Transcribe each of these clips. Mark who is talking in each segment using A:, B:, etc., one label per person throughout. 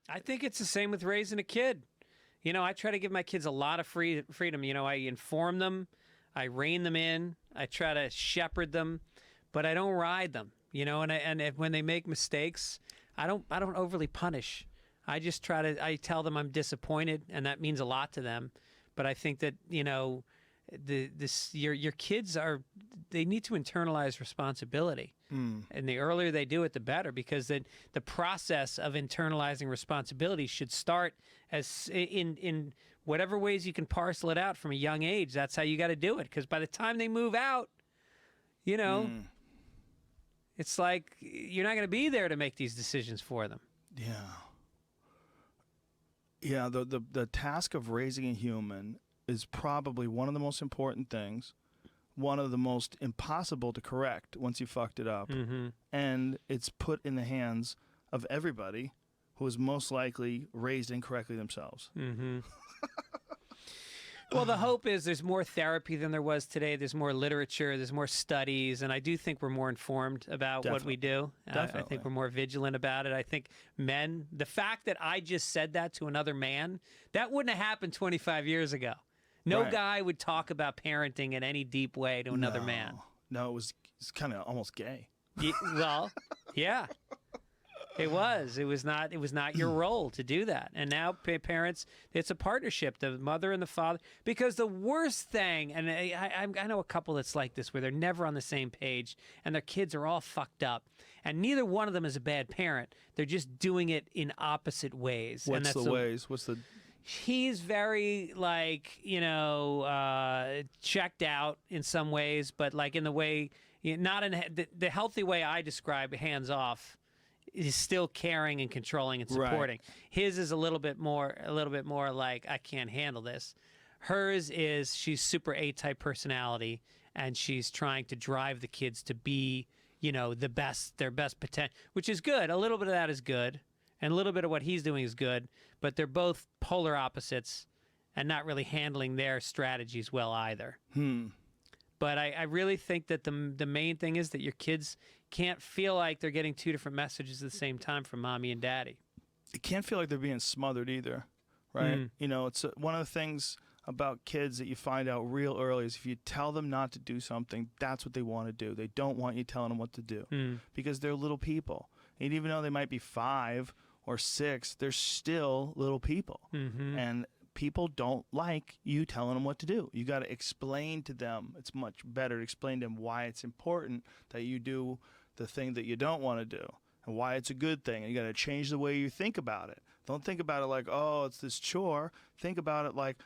A: I think it's the same with raising a kid. You know, I try to give my kids a lot of freedom. You know, I inform them, I rein them in, I try to shepherd them, but I don't ride them. You know, and when they make mistakes, I don't overly punish. I just I tell them I'm disappointed, and that means a lot to them. But I think that, you know, your kids they need to internalize responsibility. And the earlier they do it, the better, because then the process of internalizing responsibility should start as in whatever ways you can parcel it out from a young age. That's how you got to do it, because by the time they move out, you know, it's like you're not going to be there to make these decisions for them.
B: Yeah. Yeah, the task of raising a human is probably one of the most important things, one of the most impossible to correct once you fucked it up. And it's put in the hands of everybody who is most likely raised incorrectly themselves.
A: Well, the hope is there's more therapy than there was today. There's more literature. There's more studies. And I do think we're more informed about what we do. I think we're more vigilant about it. I think men, the fact that I just said that to another man, that wouldn't have happened 25 years ago. No guy would talk about parenting in any deep way to another man.
B: No, it's kind of almost gay.
A: Well, yeah. It was not your role to do that. And now parents, it's a partnership, the mother and the father. Because the worst thing, and I know a couple that's like this, where they're never on the same page and their kids are all fucked up. And neither one of them is a bad parent. They're just doing it in opposite ways.
B: What's the ways?
A: He's very, like, you know, checked out in some ways, but like in the way, not in the healthy way I describe, hands off. Is still caring and controlling and supporting. Right. His is a little bit more like, I can't handle this. Hers is, she's super A-type personality, and she's trying to drive the kids to be, you know, their best potential, which is good. A little bit of that is good, and a little bit of what he's doing is good, but they're both polar opposites and not really handling their strategies well either. But I really think that the main thing is that your kids can't feel like they're getting two different messages at the same time from mommy and daddy.
B: It can't feel like they're being smothered either, right? You know, it's one of the things about kids that you find out real early is if you tell them not to do something, that's what they want to do. They don't want you telling them what to do because they're little people. And even though they might be 5 or 6, they're still little people. And people don't like you telling them what to do. You got to explain to them. It's much better to explain to them why it's important that you do the thing that you don't want to do and why it's a good thing. And you got to change the way you think about it. Don't think about it like, oh, it's this chore. Think about it like,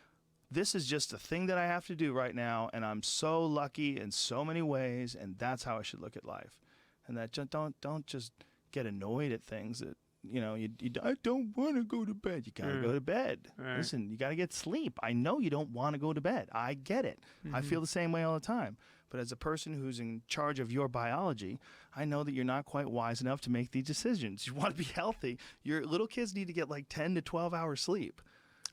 B: this is just a thing that I have to do right now, and I'm so lucky in so many ways, and that's how I should look at life. And that don't just get annoyed at things that, you know, I don't want to go to bed. You got to go to bed. Right. Listen, you got to get sleep. I know you don't want to go to bed. I get it. I feel the same way all the time. But as a person who's in charge of your biology, I know that you're not quite wise enough to make these decisions. You want to be healthy. Your little kids need to get like 10 to 12 hours sleep.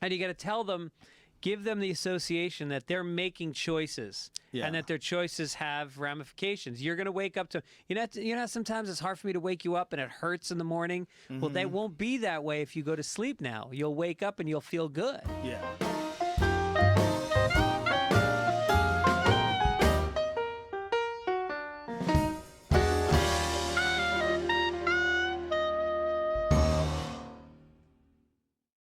A: And you got to tell them, give them the association that they're making choices and that their choices have ramifications. You're going to wake up to, you know, sometimes it's hard for me to wake you up and it hurts in the morning. Well, they won't be that way if you go to sleep now. You'll wake up and you'll feel good.
B: Yeah.